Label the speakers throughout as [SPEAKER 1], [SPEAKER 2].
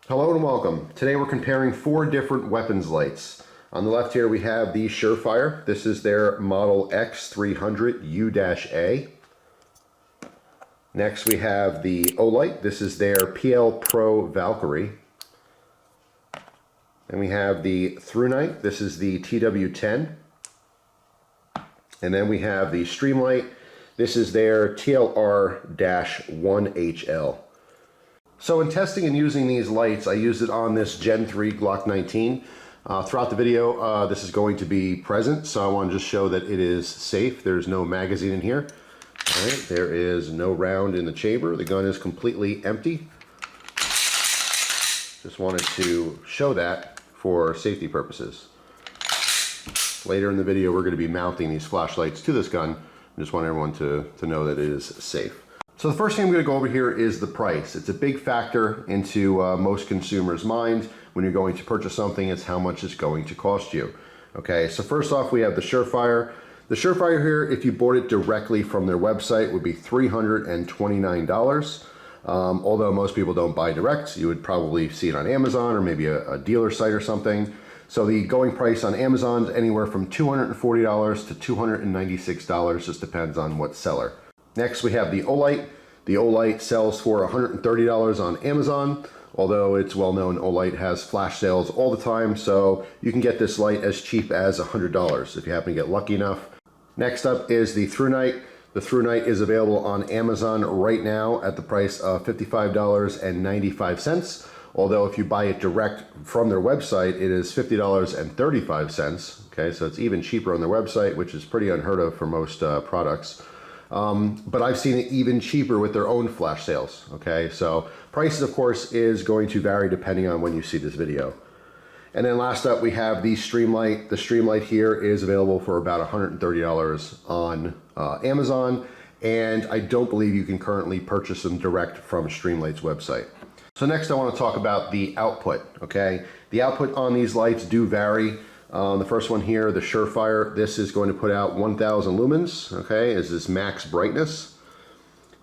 [SPEAKER 1] Hello and welcome. Today we're comparing 4 different weapons lights. On the left here we have the Surefire. This is their model X300U-A. Next we have the Olight. This is their PL Pro Valkyrie. And we have the ThruNite. This is the TW10. And then we have the Streamlight. This is their TLR-1HL. So in testing and using these lights, I used it on this Gen 3 Glock 19. Throughout the video, this is going to be present, so I want to just show that it is safe. There's no magazine in here. All right, there is no round in the chamber. The gun is completely empty. Just wanted to show that for safety purposes. Later in the video, we're going to be mounting these flashlights to this gun. I just want everyone to know that it is safe. So the first thing I'm going to go over here is the price. It's a big factor into most consumers' minds when you're going to purchase something. It's how much it's going to cost you. Okay, so first off we have the Surefire. The Surefire here, if you bought it directly from their website, would be $329. Although most people don't buy direct, you would probably see it on Amazon or maybe a dealer site or something. So the going price on Amazon is anywhere from $240 to $296, just depends on what seller. Next we have the Olight. The Olight sells for $130 on Amazon, although it's well known Olight has flash sales all the time, so you can get this light as cheap as $100 if you happen to get lucky enough. Next up is the ThruNite. The ThruNite is available on Amazon right now at the price of $55.95, although if you buy it direct from their website, it is $50.35. Okay, so it's even cheaper on their website, which is pretty unheard of for most products. But I've seen it even cheaper with their own flash sales. Okay, so prices of course is going to vary depending on when you see this video. And then last up we have the Streamlight. The Streamlight here is available for about $130 on Amazon, and I don't believe you can currently purchase them direct from Streamlight's website. So next I want to talk about the output. Okay, the output on these lights do vary. The first one here, the Surefire, this is going to put out 1000 lumens, okay, is this max brightness.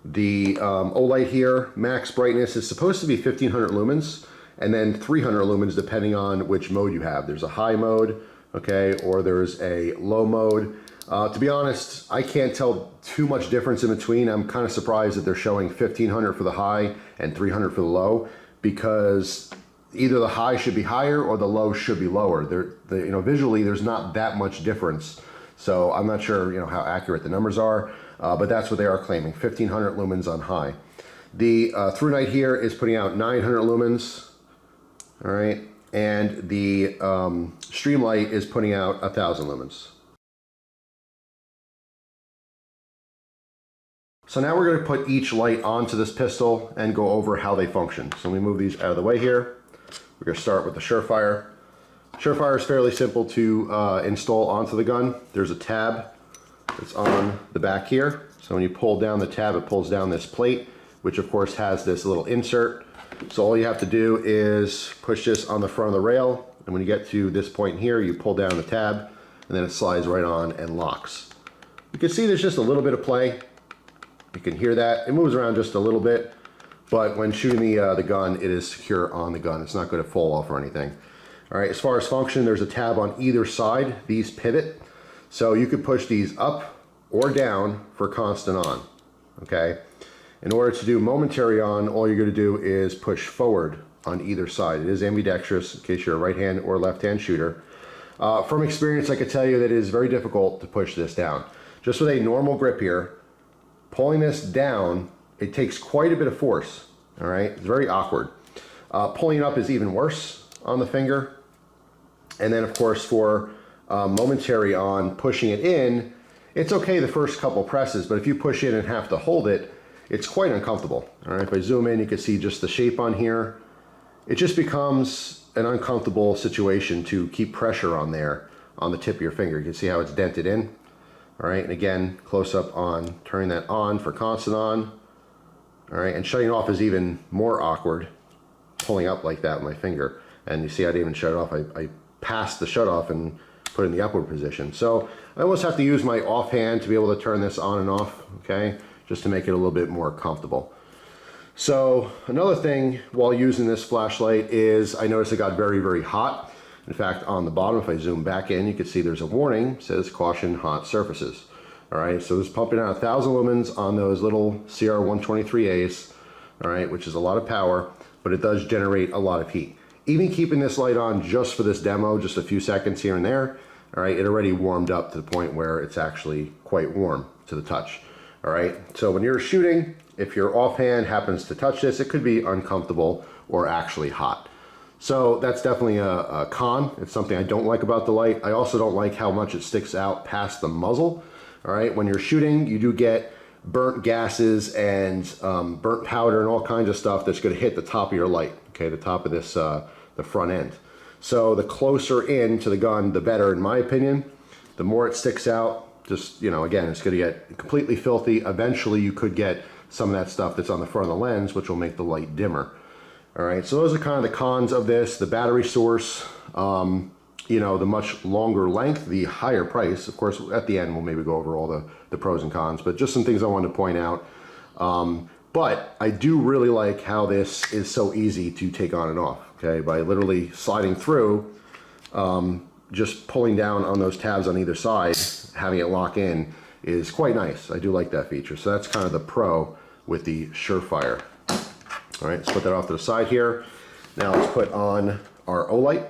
[SPEAKER 1] The Olight here, max brightness is supposed to be 1500 lumens, and then 300 lumens depending on which mode you have. There's a high mode, okay, or there's a low mode. To be honest, I can't tell too much difference in between. I'm kind of surprised that they're showing 1500 for the high and 300 for the low, because either the high should be higher or the low should be lower. Visually there's not that much difference. So I'm not sure, how accurate the numbers are, but that's what they are claiming, 1500 lumens on high. The ThruNite here is putting out 900 lumens, all right, and the Streamlight is putting out 1000 lumens. So now we're going to put each light onto this pistol and go over how they function. So let me move these out of the way here. We're going to start with the Surefire. Surefire is fairly simple to install onto the gun. There's a tab that's on the back here. So when you pull down the tab, it pulls down this plate, which of course has this little insert. So all you have to do is push this on the front of the rail, and when you get to this point here, you pull down the tab, and then it slides right on and locks. You can see there's just a little bit of play. You can hear that. It moves around just a little bit. But when shooting the gun, it is secure on the gun. It's not going to fall off or anything. All right, as far as function, there's a tab on either side. These pivot. So you could push these up or down for constant on. Okay. In order to do momentary on, all you're going to do is push forward on either side. It is ambidextrous in case you're a right hand or left hand shooter. From experience, I can tell you that it is very difficult to push this down. Just with a normal grip here, pulling this down, it takes quite a bit of force, all right? It's very awkward. Pulling it up is even worse on the finger. And then of course for momentary on, pushing it in, it's okay the first couple presses, but if you push in and have to hold it, it's quite uncomfortable. All right, if I zoom in, you can see just the shape on here. It just becomes an uncomfortable situation to keep pressure on there on the tip of your finger. You can see how it's dented in. All right, and again, close up on turning that on for constant on. All right, and shutting off is even more awkward, pulling up like that with my finger. And you see I didn't even shut it off. I passed the shut off and put it in the upward position. So I almost have to use my offhand to be able to turn this on and off, okay, just to make it a little bit more comfortable. So another thing while using this flashlight is I noticed it got very, very hot. In fact, on the bottom, if I zoom back in, you can see there's a warning, it says caution hot surfaces. All right, so it's pumping out 1,000 lumens on those little CR123As, all right, which is a lot of power, but it does generate a lot of heat. Even keeping this light on just for this demo, just a few seconds here and there, all right, it already warmed up to the point where it's actually quite warm to the touch. All right, so when you're shooting, if your offhand happens to touch this, it could be uncomfortable or actually hot. So that's definitely a con. It's something I don't like about the light. I also don't like how much it sticks out past the muzzle. All right, when you're shooting, you do get burnt gases and burnt powder and all kinds of stuff that's going to hit the top of your light, okay, the top of this, the front end. So the closer in to the gun, the better, in my opinion. The more it sticks out, just, you know, again, it's going to get completely filthy. Eventually, you could get some of that stuff that's on the front of the lens, which will make the light dimmer. All right, so those are kind of the cons of this. The battery source, you know, the much longer length, the higher price. Of course, at the end, we'll maybe go over all the pros and cons, but just some things I wanted to point out. But I do really like how this is so easy to take on and off, okay? By literally sliding through, just pulling down on those tabs on either side, having it lock in is quite nice. I do like that feature. So that's kind of the pro with the Surefire. All right, let's put that off to the side here. Now let's put on our Olight.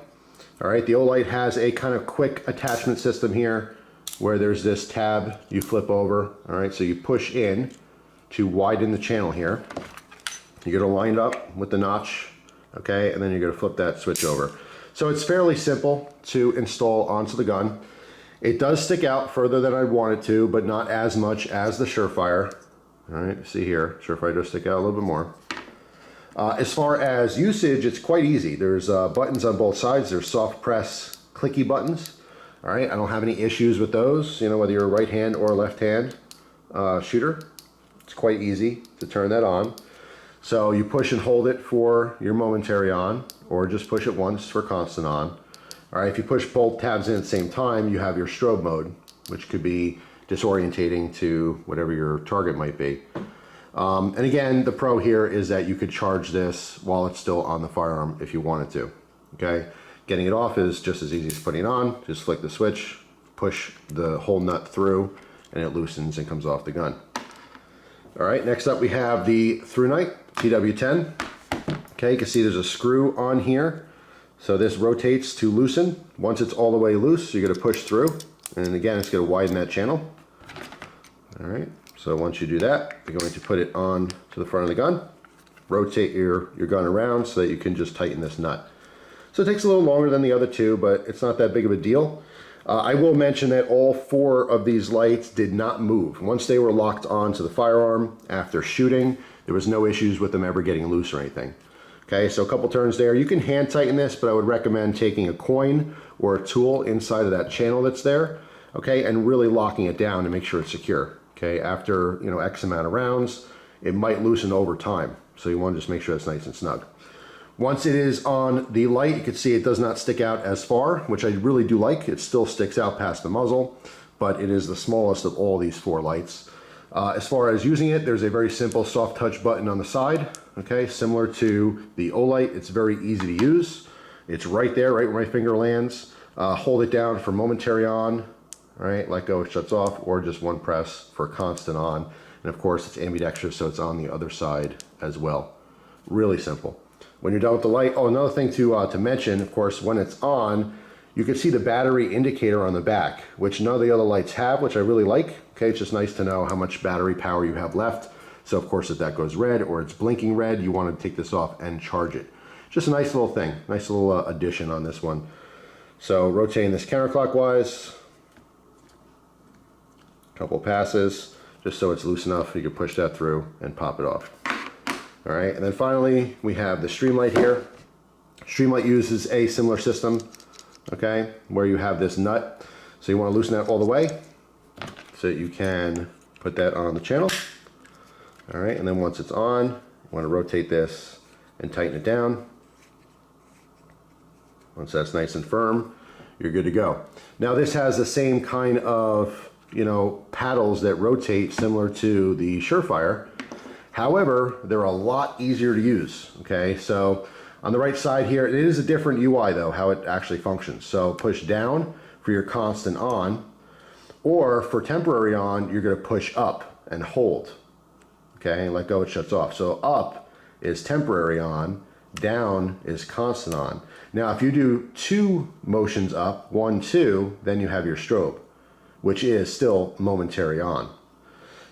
[SPEAKER 1] All right, the Olight has a kind of quick attachment system here where there's this tab you flip over. All right, so you push in to widen the channel here. You're gonna line it up with the notch, okay, and then you're gonna flip that switch over. So it's fairly simple to install onto the gun. It does stick out further than I want it to, but not as much as the Surefire. All right, see here, Surefire does stick out a little bit more. As far as usage, it's quite easy. There's buttons on both sides. There's soft press clicky buttons. All right, I don't have any issues with those, you know, whether you're a right hand or left hand shooter. It's quite easy to turn that on. So you push and hold it for your momentary on, or just push it once for constant on. All right, if you push both tabs in at the same time, you have your strobe mode, which could be disorientating to whatever your target might be. And again, the pro here is that you could charge this while it's still on the firearm if you wanted to, okay? Getting it off is just as easy as putting it on. Just flick the switch, push the whole nut through, and it loosens and comes off the gun. All right, next up we have the ThruNite TW10. Okay, you can see there's a screw on here. So this rotates to loosen. Once it's all the way loose, you're gonna push through. And again, it's gonna widen that channel. All right, so once you do that, you're going to put it on to the front of the gun, rotate your gun around so that you can just tighten this nut. So it takes a little longer than the other two, but it's not that big of a deal. I will mention that all 4 of these lights did not move. Once they were locked onto the firearm after shooting, there was no issues with them ever getting loose or anything. Okay, so a couple turns there. You can hand tighten this, but I would recommend taking a coin or a tool inside of that channel that's there, okay, and really locking it down to make sure it's secure. Okay, after, you know, X amount of rounds, it might loosen over time. So you want to just make sure it's nice and snug. Once it is on the light, you can see it does not stick out as far, which I really do like. It still sticks out past the muzzle, but it is the smallest of all these 4 lights. As far as using it, there's a very simple soft touch button on the side, okay, similar to the Olight. It's very easy to use. It's right there, right where my finger lands. Hold it down for momentary on, all right, let go, it shuts off, or just one press for constant on. And of course, it's ambidextrous, so it's on the other side as well. Really simple. When you're done with the light, oh, another thing to mention, of course, when it's on, you can see the battery indicator on the back, which none of the other lights have, which I really like. Okay, it's just nice to know how much battery power you have left. So of course, if that goes red or it's blinking red, you want to take this off and charge it. Just a nice little thing, nice little addition on this one. So rotating this counterclockwise, couple passes, just so it's loose enough you can push that through and pop it off. All right, and then finally we have the Streamlight here. Streamlight uses a similar system, okay, where you have this nut. So you want to loosen that all the way so that you can put that on the channel. All right, and then once it's on, you want to rotate this and tighten it down. Once that's nice and firm, you're good to go. Now this has the same kind of, you know, paddles that rotate similar to the Surefire. However, they're a lot easier to use, okay? So on the right side here, it is a different UI though, how it actually functions. So push down for your constant on, or for temporary on, you're gonna push up and hold, okay? And let go, it shuts off. So up is temporary on, down is constant on. Now, if you do 2 motions up, 1, 2, then you have your strobe, which is still momentary on.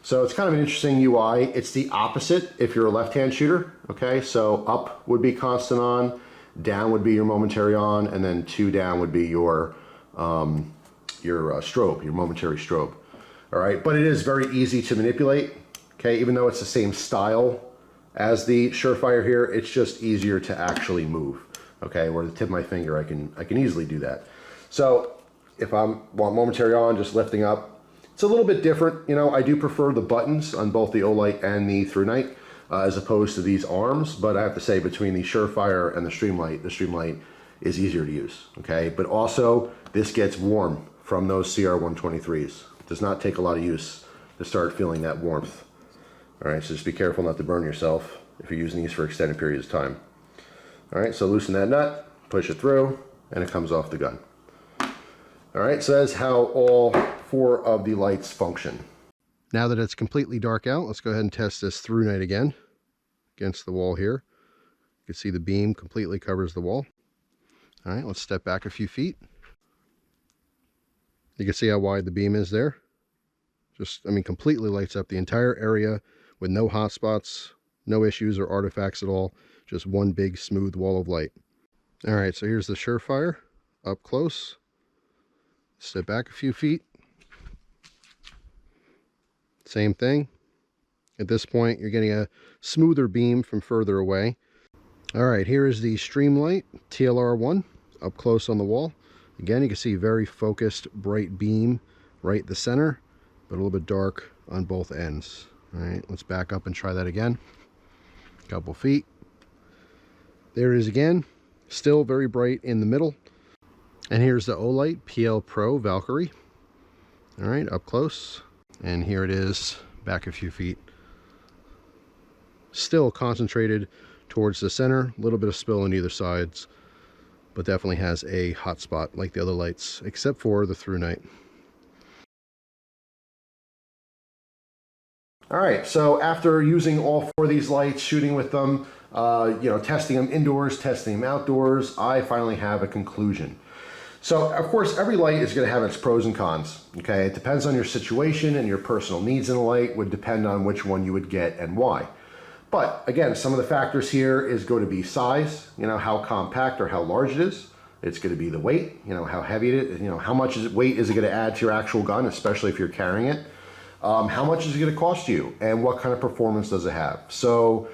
[SPEAKER 1] So it's kind of an interesting UI. It's the opposite if you're a left-hand shooter, okay? So up would be constant on, down would be your momentary on, and then 2 down would be your strobe, your momentary strobe. All right, but it is very easy to manipulate, okay? Even though it's the same style as the Surefire here, it's just easier to actually move, okay? Where the tip of my finger, I can easily do that. So if I want momentary on, just lifting up, it's a little bit different. You know, I do prefer the buttons on both the Olight and the ThruNite as opposed to these arms, but I have to say between the Surefire and the Streamlight is easier to use, okay? But also, this gets warm from those CR123s. It does not take a lot of use to start feeling that warmth. All right, so just be careful not to burn yourself if you're using these for extended periods of time. All right, so loosen that nut, push it through, and it comes off the gun. All right, so that's how all 4 of the lights function. Now that it's completely dark out, let's go ahead and test this ThruNite again against the wall here. You can see the beam completely covers the wall. All right, let's step back a few feet. You can see how wide the beam is there. Just, I mean, completely lights up the entire area with no hot spots, no issues or artifacts at all. Just one big smooth wall of light. All right, so here's the Surefire up close. Step back a few feet. Same thing. At this point, you're getting a smoother beam from further away. All right, here is the Streamlight TLR1 up close on the wall. Again, you can see very focused, bright beam right in the center, but a little bit dark on both ends. All right, let's back up and try that again. A couple feet. There it is again. Still very bright in the middle. And here's the Olight PL Pro Valkyrie. All right, up close. And here it is, back a few feet. Still concentrated towards the center, a little bit of spill on either sides, but definitely has a hot spot like the other lights, except for the ThruNite. All right, so after using all 4 of these lights, shooting with them, you know, testing them indoors, testing them outdoors, I finally have a conclusion. So, of course, every light is going to have its pros and cons, okay? It depends on your situation, and your personal needs in a light would depend on which one you would get and why. But, again, some of the factors here is going to be size, you know, how compact or how large it is. It's going to be the weight, you know, how heavy it is, you know, how much weight is it going to add to your actual gun, especially if you're carrying it. How much is it going to cost you, and what kind of performance does it have? So,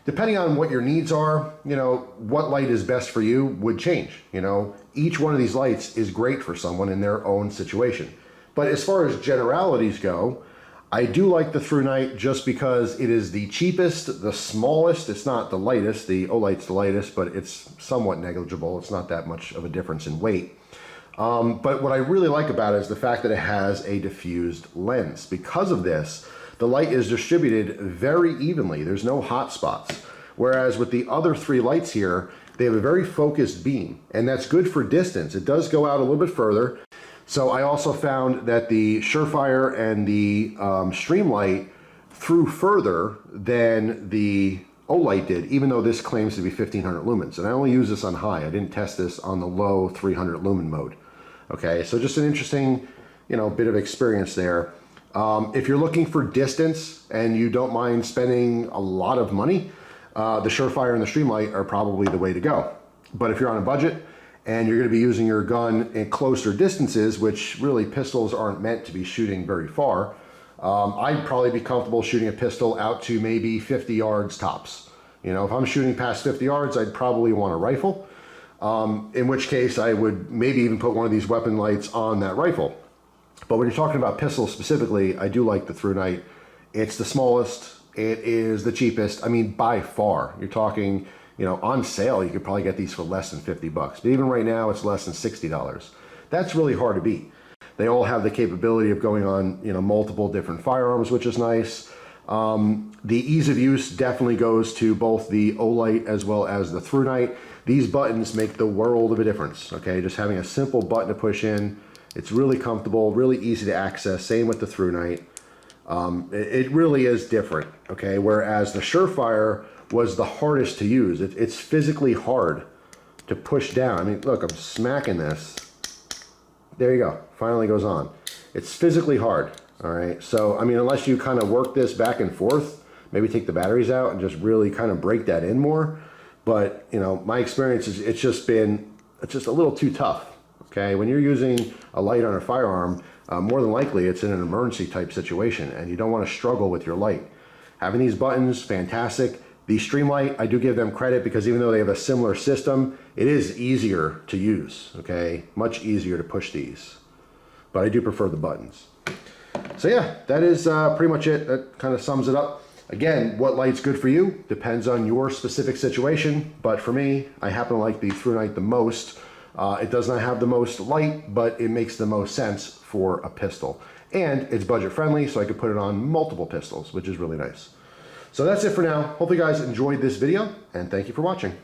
[SPEAKER 1] depending on what your needs are, you know, what light is best for you would change. You know, each one of these lights is great for someone in their own situation. But as far as generalities go, I do like the ThruNite just because it is the cheapest, the smallest. It's not the lightest. The Olight's the lightest, but it's somewhat negligible. It's not that much of a difference in weight. But what I really like about it is the fact that it has a diffused lens. Because of this, the light is distributed very evenly. There's no hot spots. Whereas with the other 3 lights here, they have a very focused beam, and that's good for distance. It does go out a little bit further. So I also found that the Surefire and the Streamlight threw further than the Olight did, even though this claims to be 1500 lumens. And I only use this on high. I didn't test this on the low 300 lumen mode. Okay, so just an interesting, you know, bit of experience there. If you're looking for distance and you don't mind spending a lot of money, the Surefire and the Streamlight are probably the way to go. But if you're on a budget and you're going to be using your gun in closer distances, which really pistols aren't meant to be shooting very far, I'd probably be comfortable shooting a pistol out to maybe 50 yards tops. You know, if I'm shooting past 50 yards, I'd probably want a rifle, in which case I would maybe even put one of these weapon lights on that rifle. But when you're talking about pistols specifically, I do like the ThruNite. It's the smallest, it is the cheapest. I mean, by far. You're talking, you know, on sale, you could probably get these for less than 50 bucks. But even right now, it's less than $60. That's really hard to beat. They all have the capability of going on, you know, multiple different firearms, which is nice. The ease of use definitely goes to both the Olight as well as the ThruNite. These buttons make the world of a difference, okay? Just having a simple button to push in, it's really comfortable, really easy to access. Same with the ThruNite. It really is different, okay? Whereas the Surefire was the hardest to use. It's physically hard to push down. I mean, look, I'm smacking this. There you go, finally goes on. It's physically hard, all right? So, I mean, unless you kind of work this back and forth, maybe take the batteries out and just really kind of break that in more. But, you know, my experience is it's just a little too tough, okay? When you're using a light on a firearm, more than likely it's in an emergency type situation and you don't want to struggle with your light. Having these buttons, fantastic. The Streamlight, I do give them credit because even though they have a similar system, it is easier to use, okay? Much easier to push these. But I do prefer the buttons. So yeah, that is pretty much it. That kind of sums it up. Again, what light's good for you depends on your specific situation, but for me, I happen to like the ThruNite the most. It does not have the most light, but it makes the most sense for a pistol. And it's budget friendly, so I could put it on multiple pistols, which is really nice. So that's it for now. Hope you guys enjoyed this video, and thank you for watching.